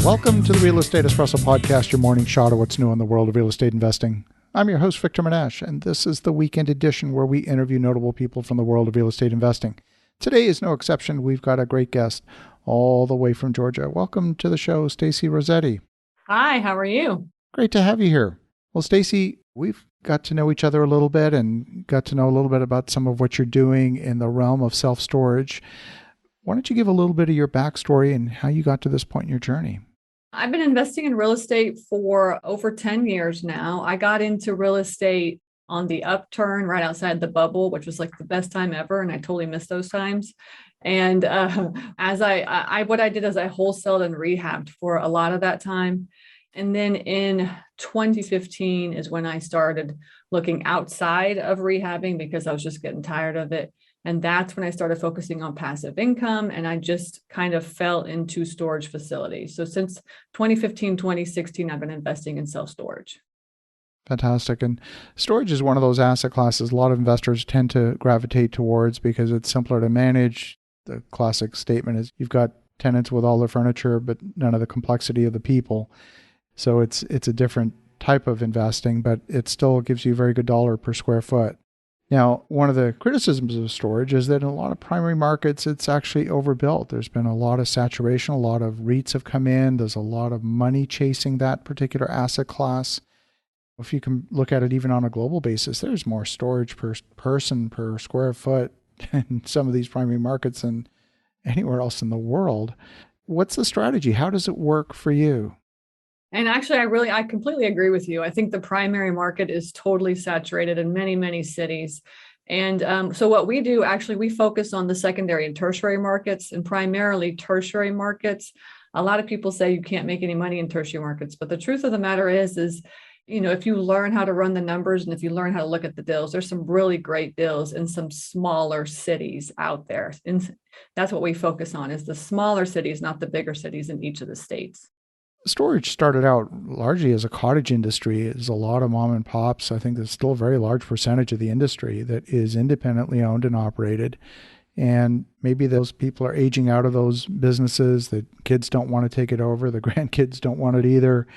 Welcome to the Real Estate Espresso Podcast, your morning shot of what's new in the world of real estate investing. I'm your host, Victor Menasce, and this is the weekend edition where we interview notable people from the world of real estate investing. Today is no exception. We've got a great guest all the way from Georgia. Welcome to the show, Stacy Rossetti. Hi, how are you? Great to have you here. Well, Stacy, we've got to know each other a little bit and got to know a little bit about some of what you're doing in the realm of self-storage. Why don't you give a little bit of your backstory and how you got to this point in your journey? I've been investing in real estate for over 10 years now. I got into real estate on the upturn right outside the bubble, which was like the best time ever. And I totally missed those times. And as what I did is I wholesaled and rehabbed for a lot of that time. And then in 2015 is when I started looking outside of rehabbing because I was just getting tired of it. And that's when I started focusing on passive income. And I just kind of fell into storage facilities. So since 2015, 2016, I've been investing in self-storage. Fantastic. And storage is one of those asset classes a lot of investors tend to gravitate towards because it's simpler to manage. The classic statement is you've got tenants with all their furniture, but none of the complexity of the people. So it's a different type of investing, but it still gives you a very good dollar per square foot. Now, one of the criticisms of storage is that in a lot of primary markets, it's actually overbuilt. There's been a lot of saturation. A lot of REITs have come in. There's a lot of money chasing that particular asset class. If you can look at it even on a global basis, there's more storage per person per square foot in some of these primary markets than anywhere else in the world. What's the strategy? How does it work for you? And actually, I completely agree with you. I think the primary market is totally saturated in many, many cities. And so what we do, actually, we focus on the secondary and tertiary markets, and primarily tertiary markets. A lot of people say you can't make any money in tertiary markets, but the truth of the matter is, if you learn how to run the numbers and if you learn how to look at the deals, there's some really great deals in some smaller cities out there. And that's what we focus on, is the smaller cities, not the bigger cities in each of the states. Storage started out largely as a cottage industry. There's a lot of mom and pops. I think there's still a very large percentage of the industry that is independently owned and operated. And maybe those people are aging out of those businesses. The kids don't want to take it over. The grandkids don't want it either.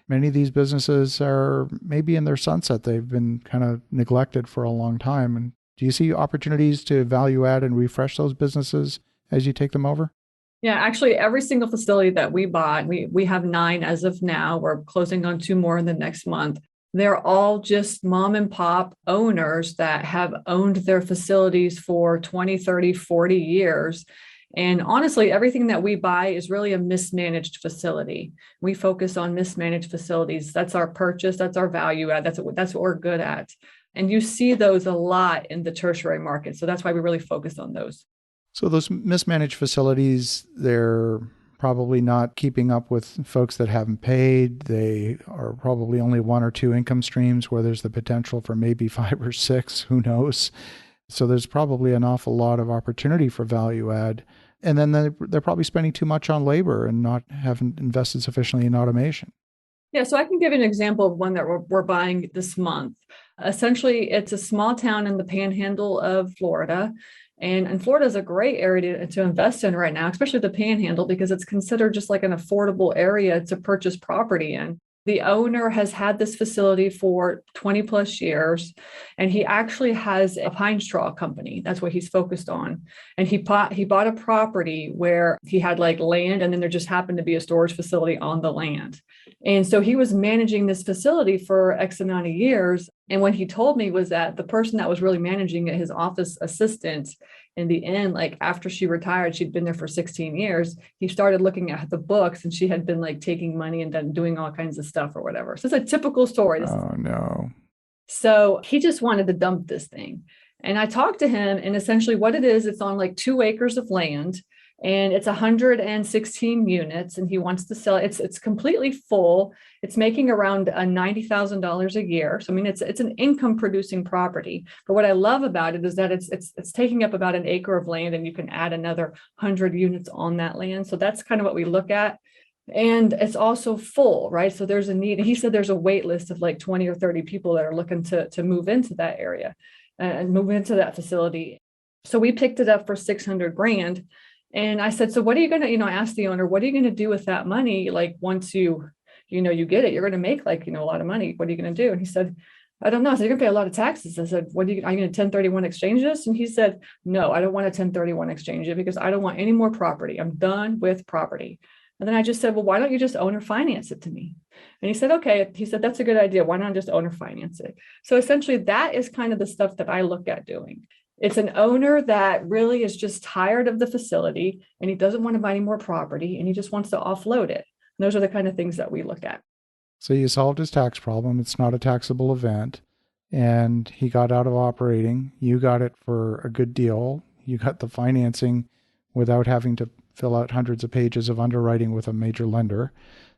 Many of these businesses are maybe in their sunset. They've been kind of neglected for a long time. And do you see opportunities to value add and refresh those businesses as you take them over? Yeah, actually, every single facility that we bought, we have 9 as of now. We're closing on 2 more in the next month. They're all just mom and pop owners that have owned their facilities for 20, 30, 40 years. And honestly, everything that we buy is really a mismanaged facility. We focus on mismanaged facilities. That's our purchase. That's our value add. That's what we're good at. And you see those a lot in the tertiary market. So that's why we really focus on those. So those mismanaged facilities, they're probably not keeping up with folks that haven't paid. They are probably only 1 or 2 income streams where there's the potential for maybe 5 or 6, who knows. So there's probably an awful lot of opportunity for value add. And then they're probably spending too much on labor and not haven't invested sufficiently in automation. Yeah, so I can give you an example of one that we're buying this month. Essentially, it's a small town in the panhandle of Florida. And Florida is a great area to invest in right now, especially the panhandle, because it's considered just like an affordable area to purchase property in. The owner has had this facility for 20 plus years, and he actually has a pine straw company. That's what he's focused on. And he bought a property where he had like land, and then there just happened to be a storage facility on the land. And so he was managing this facility for X amount of years. And what he told me was that the person that was really managing it, his office assistant, in the end, like after she retired, she'd been there for 16 years. He started looking at the books and she had been like taking money and then doing all kinds of stuff or whatever. So it's a typical story. Oh, no. So he just wanted to dump this thing. And I talked to him, and essentially what it is, it's on like 2 acres of land. And it's 116 units, and he wants to sell it. It's completely full. It's making around $90,000 a year. So I mean, it's an income producing property. But what I love about it is that it's taking up about an acre of land, and you can add another 100 units on that land. So that's kind of what we look at. And it's also full, right? So there's a need. He said there's a wait list of like 20 or 30 people that are looking to move into that area and move into that facility. So we picked it up for $600,000. And I said, so what are you going to, I asked the owner, what are you going to do with that money? Like once you get it, you're going to make like, a lot of money. What are you going to do? And he said, I don't know. I said, you're going to pay a lot of taxes. I said, are you going to 1031 exchange this? And he said, no, I don't want to 1031 exchange it because I don't want any more property. I'm done with property. And then I just said, well, why don't you just own or finance it to me? And he said, okay. He said, that's a good idea. Why not just own or finance it? So essentially that is kind of the stuff that I look at doing. It's an owner that really is just tired of the facility and he doesn't want to buy any more property and he just wants to offload it. And those are the kind of things that we look at. So you solved his tax problem. It's not a taxable event. And he got out of operating. You got it for a good deal. You got the financing without having to fill out hundreds of pages of underwriting with a major lender.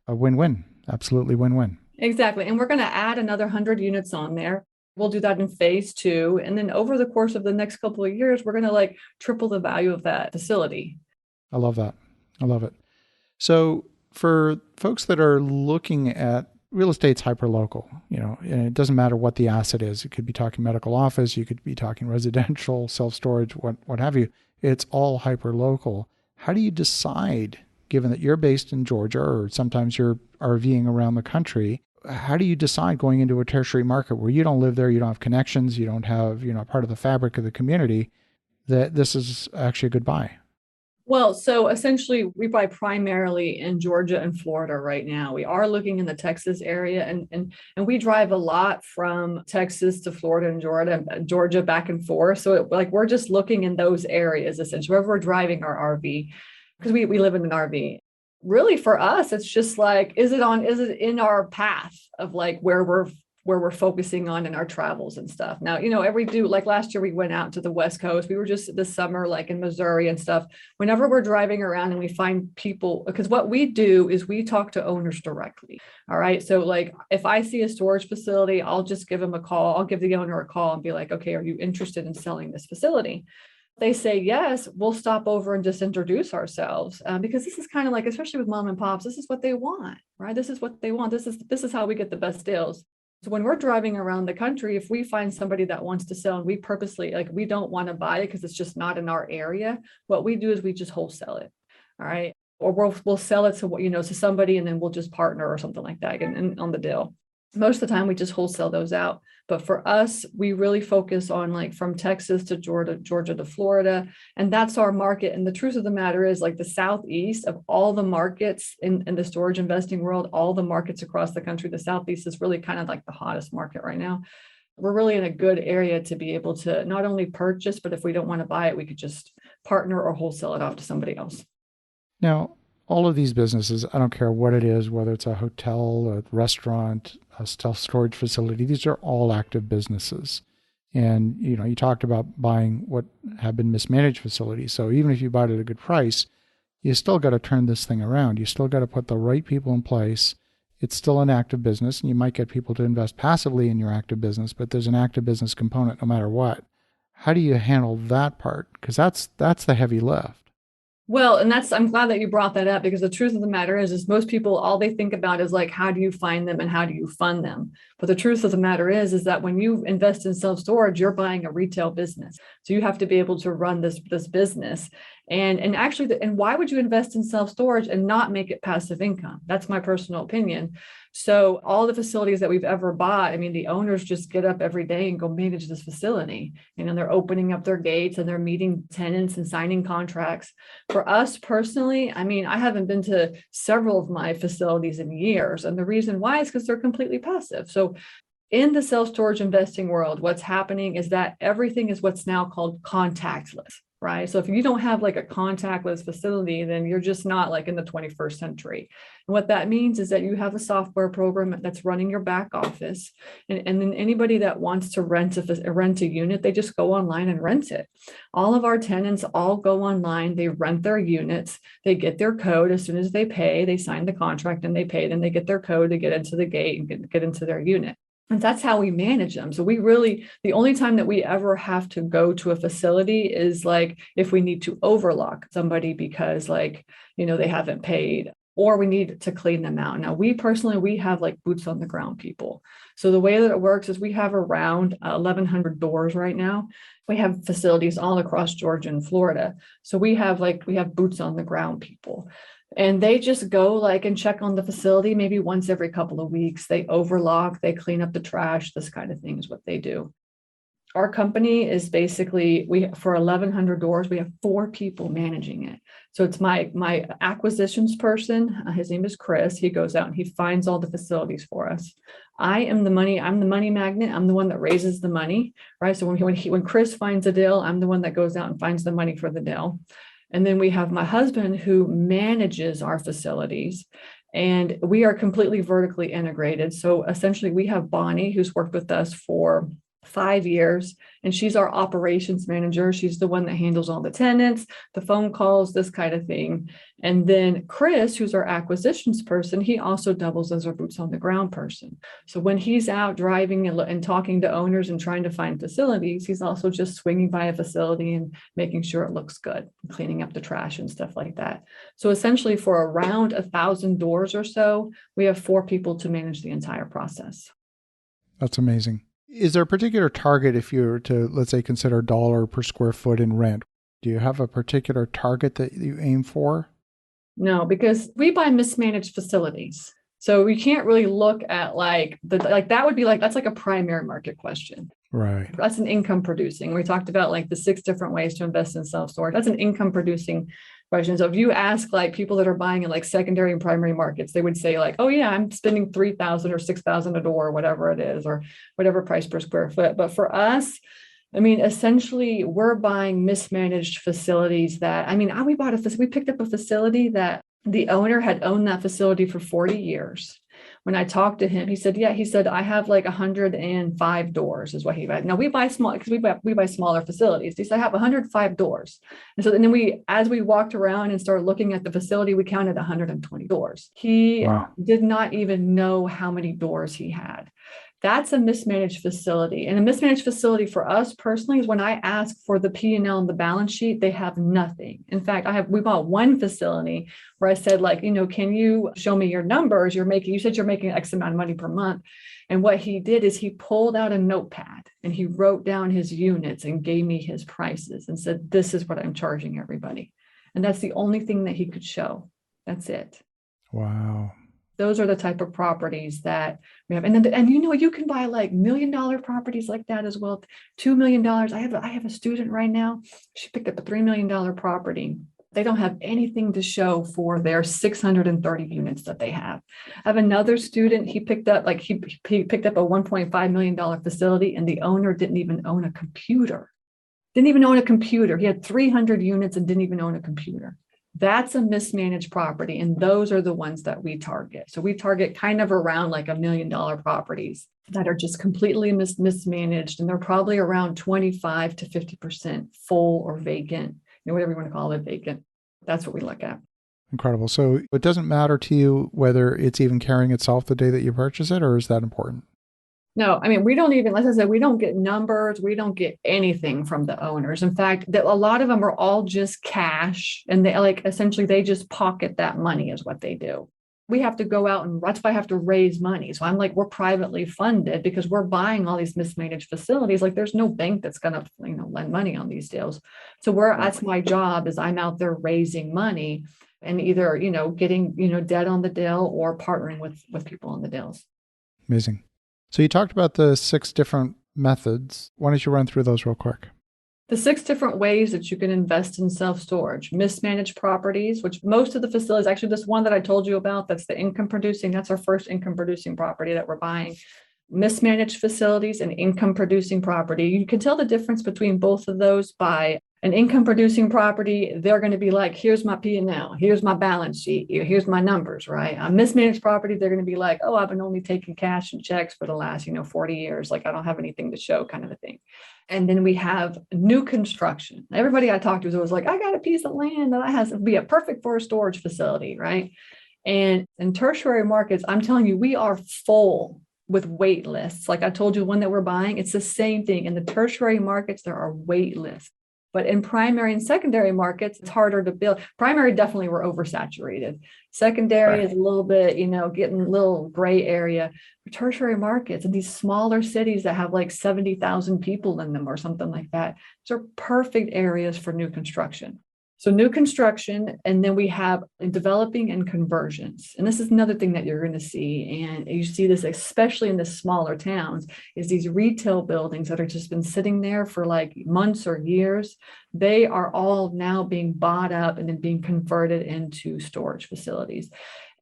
A win-win. Absolutely win-win. Exactly. And we're going to add another 100 units on there. We'll do that in phase 2. And then over the course of the next couple of years, we're going to like triple the value of that facility. I love that. I love it. So for folks that are looking at real estate's hyperlocal, and it doesn't matter what the asset is. It could be talking medical office, you could be talking residential, self-storage, what have you. It's all hyperlocal. How do you decide, given that you're based in Georgia or sometimes you're RVing around the country, how do you decide going into a tertiary market where you don't live there, you don't have connections, you don't have, part of the fabric of the community, that this is actually a good buy? Well, so essentially we buy primarily in Georgia and Florida right now. We are looking in the Texas area and we drive a lot from Texas to Florida and Georgia back and forth. So we're just looking in those areas, essentially, wherever we're driving our RV, because we live in an RV. Really for us, it's just like, is it in our path of like where we're focusing on in our travels and stuff. Now, like last year we went out to the West Coast. We were just this summer, like in Missouri and stuff. Whenever we're driving around and we find people, because what we do is we talk to owners directly. All right. So like if I see a storage facility, I'll just give them a call. I'll give the owner a call and be like, okay, are you interested in selling this facility? They say yes, we'll stop over and just introduce ourselves because this is kind of like, especially with mom and pops, this is what they want, right? This is what they want. This is how we get the best deals. So when we're driving around the country, if we find somebody that wants to sell and we purposely, we don't want to buy it because it's just not in our area, what we do is we just wholesale it. All right. Or we'll sell it to somebody and then we'll just partner or something like that and on the deal. Most of the time we just wholesale those out. But for us, we really focus on from Texas to Georgia to Florida. And that's our market. And the truth of the matter is the Southeast of all the markets in the storage investing world, all the markets across the country, the Southeast is really kind of the hottest market right now. We're really in a good area to be able to not only purchase, but if we don't want to buy it, we could just partner or wholesale it off to somebody else. Now, all of these businesses, I don't care what it is, whether it's a hotel, a restaurant, a self-storage facility, these are all active businesses. And, you talked about buying what have been mismanaged facilities. So even if you bought it at a good price, you still got to turn this thing around. You still got to put the right people in place. It's still an active business, and you might get people to invest passively in your active business, but there's an active business component no matter what. How do you handle that part? Because that's the heavy lift. Well, and I'm glad that you brought that up because the truth of the matter is most people, all they think about is how do you find them and how do you fund them? But the truth of the matter is that when you invest in self-storage, you're buying a retail business. So you have to be able to run this business. And actually, and why would you invest in self-storage and not make it passive income? That's my personal opinion. So all the facilities that we've ever bought, the owners just get up every day and go manage this facility. They're opening up their gates and they're meeting tenants and signing contracts. For us personally, I haven't been to several of my facilities in years. And the reason why is because they're completely passive. So in the self-storage investing world, what's happening is that everything is what's now called contactless. Right. So if you don't have a contactless facility, then you're just not in the 21st century. And what that means is that you have a software program that's running your back office. And then anybody that wants to rent a unit, they just go online and rent it. All of our tenants all go online. They rent their units. They get their code as soon as they pay. They sign the contract and they pay. Then they get their code to get into the gate and get into their unit. And that's how we manage them. So the only time that we ever have to go to a facility is if we need to overlock somebody because they haven't paid. or we need to clean them out. Now, we have like boots on the ground people. So the way that it works is we have around 1,100 doors right now. We have facilities all across Georgia and Florida. So we have boots on the ground people. And they just go like and check on the facility maybe once every couple of weeks. They overlock, they clean up the trash, this kind of thing is what they do. Our company is basically, for 1,100 doors, we have 4 people managing it. So it's my acquisitions person. His name is Chris. He goes out and he finds all the facilities for us. I'm the money magnet. I'm the one that raises the money, right? So when Chris finds a deal, I'm the one that goes out and finds the money for the deal. And then we have my husband who manages our facilities. And we are completely vertically integrated. So essentially we have Bonnie, who's worked with us for 5 years, and she's our operations manager. She's the one that handles all the tenants, the phone calls, this kind of thing. And then Chris, who's our acquisitions person, he also doubles as our boots on the ground person. So when he's out driving and talking to owners and trying to find facilities, he's also just swinging by a facility and making sure it looks good, cleaning up the trash and stuff like that. So essentially for around 1,000 doors or so, we have 4 people to manage the entire process. That's amazing. Is there a particular target if you were to, let's say, consider $1 per square foot in rent? Do you have a particular target that you aim for? No, because we buy mismanaged facilities. So we can't really look at that's like a primary market question. Right. That's an income producing. We talked about like the 6 different ways to invest in self-storage. That's an income producing question. So if you ask like people that are buying in like secondary and primary markets, they would say like, oh yeah, I'm spending $3,000 or $6,000 a door, or whatever it is, or whatever price per square foot. But for us, I mean, essentially we're buying mismanaged facilities we picked up a facility that the owner had owned that facility for 40 years. When I talked to him, he said, I have like 105 doors is what he read. Now we buy small because we buy smaller facilities. He said, I have 105 doors. And then as we walked around and started looking at the facility, we counted 120 doors. He did not even know how many doors he had. That's a mismanaged facility. And a mismanaged facility for us personally is when I ask for the P&L and the balance sheet, they have nothing. In fact, we bought one facility where I said, like, can you show me your numbers? You said you're making X amount of money per month. And what he did is he pulled out a notepad and he wrote down his units and gave me his prices and said, this is what I'm charging everybody. And that's the only thing that he could show. That's it. Wow. Those are the type of properties that we have. And you can buy like $1 million properties like that as well. $2 million. I have a student right now. She picked up a $3 million property. They don't have anything to show for their 630 units that they have. I have another student. He picked up a $1.5 million facility, and the owner didn't even own a computer. He had 300 units and didn't even own a computer. That's a mismanaged property. And those are the ones that we target. So we target kind of around like $1 million properties that are just completely mismanaged. And they're probably around 25 to 50% full or vacant, whatever you want to call it, vacant. That's what we look at. Incredible. So it doesn't matter to you whether it's even carrying itself the day that you purchase it, or is that important? No, I mean, we don't even, like I said, we don't get numbers. We don't get anything from the owners. In fact, a lot of them are all just cash, and essentially they just pocket that money is what they do. We have to go out, and that's why I have to raise money. So we're privately funded because we're buying all these mismanaged facilities. Like there's no bank that's going to, lend money on these deals. So that's my job is I'm out there raising money and either, getting, debt on the deal or partnering with people on the deals. Amazing. So you talked about the 6 different methods. Why don't you run through those real quick? The 6 different ways that you can invest in self-storage: mismanaged properties, which most of the facilities, actually this one that I told you about, that's the income producing, that's our first income producing property that we're buying. Mismanaged facilities and income producing property. You can tell the difference between both of those by an income producing property. They're going to be like, here's my P&L, here's my balance sheet, here's my numbers, right? A mismanaged property, they're going to be like, oh, I've been only taking cash and checks for the last, 40 years. Like I don't have anything to show, kind of a thing. And then we have new construction. Everybody I talked to was always like, I got a piece of land that would be perfect for a storage facility, right? And in tertiary markets, I'm telling you, we are full with wait lists. Like I told you, one that we're buying, it's the same thing. In the tertiary markets, there are wait lists. But in primary and secondary markets, it's harder to build. Primary, definitely we're oversaturated. Secondary is a little bit, getting a little gray area. For tertiary markets and these smaller cities that have like 70,000 people in them or something like that, these are perfect areas for new construction. So new construction, and then we have developing and conversions. And this is another thing that you're going to see. And you see this, especially in the smaller towns, is these retail buildings that are just been sitting there for like months or years. They are all now being bought up and then being converted into storage facilities.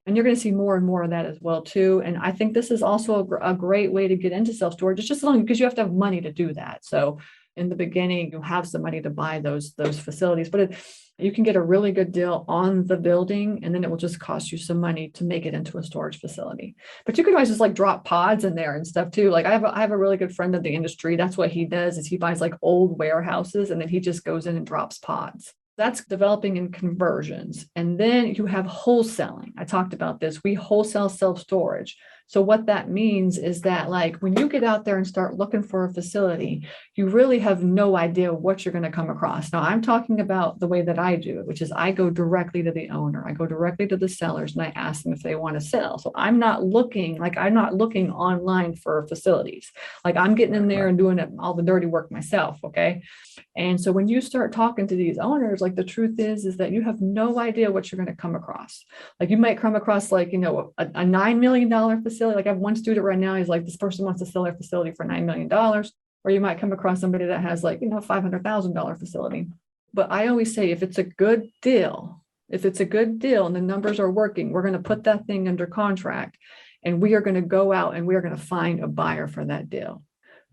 And you're going to see more and more of that as well, too. And I think this is also a great way to get into self-storage. It's just long because you have to have money to do that. So in the beginning, you have some money to buy those facilities, but you can get a really good deal on the building, and then it will just cost you some money to make it into a storage facility. But you can always just like drop pods in there and stuff too. Like I have a really good friend in the industry. That's what he does, is he buys like old warehouses and then he just goes in and drops pods. That's developing and conversions. And then you have wholesaling. I talked about this. We wholesale self-storage. So what that means is that like when you get out there and start looking for a facility, you really have no idea what you're going to come across. Now, I'm talking about the way that I do it, which is I go directly to the owner. I go directly to the sellers and I ask them if they want to sell. So I'm not looking online for facilities. Like I'm getting in there and doing all the dirty work myself. Okay. And so when you start talking to these owners, like the truth is that you have no idea what you're going to come across. Like you might come across like, a $9 million facility. Like I have one student right now, he's like, this person wants to sell their facility for $9 million. Or you might come across somebody that has like, $500,000 facility. But I always say, if it's a good deal and the numbers are working, we're going to put that thing under contract and we are going to go out and we are going to find a buyer for that deal.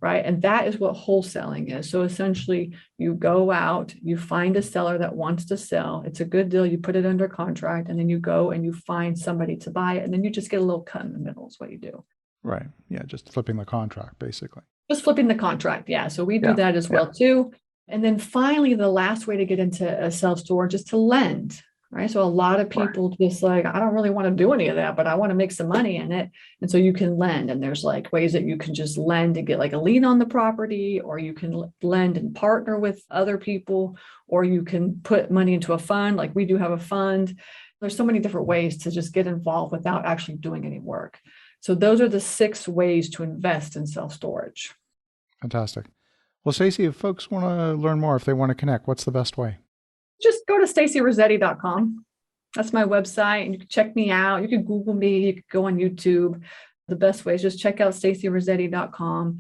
Right. And that is what wholesaling is. So essentially you go out, you find a seller that wants to sell. It's a good deal. You put it under contract and then you go and you find somebody to buy it. And then you just get a little cut in the middle is what you do. Right. Yeah. Just flipping the contract, basically. Just flipping the contract. Yeah. So we do that as well, too. And then finally, the last way to get into a self-storage is to lend. Right. So a lot of people just like, I don't really want to do any of that, but I want to make some money in it. And so you can lend. And there's like ways that you can just lend to get like a lien on the property, or you can lend and partner with other people, or you can put money into a fund. Like we do have a fund. There's so many different ways to just get involved without actually doing any work. So those are the 6 ways to invest in self-storage. Fantastic. Well, Stacy, if folks want to learn more, if they want to connect, what's the best way? Just go to stacyrossetti.com. That's my website. And you can check me out. You can Google me. You can go on YouTube. The best way is just check out stacyrossetti.com.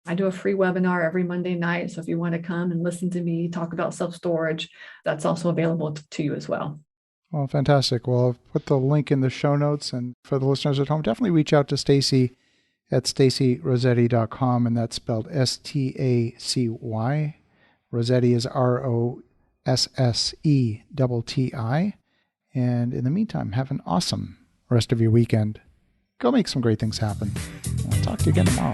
I do a free webinar every Monday night. So if you want to come and listen to me talk about self-storage, that's also available to you as well. Well, fantastic. Well, I've put the link in the show notes. And for the listeners at home, definitely reach out to Stacy at stacyrossetti.com. And that's spelled STACY. Rossetti is ROSSETTI. And in the meantime, have an awesome rest of your weekend. Go make some great things happen. I'll talk to you again tomorrow.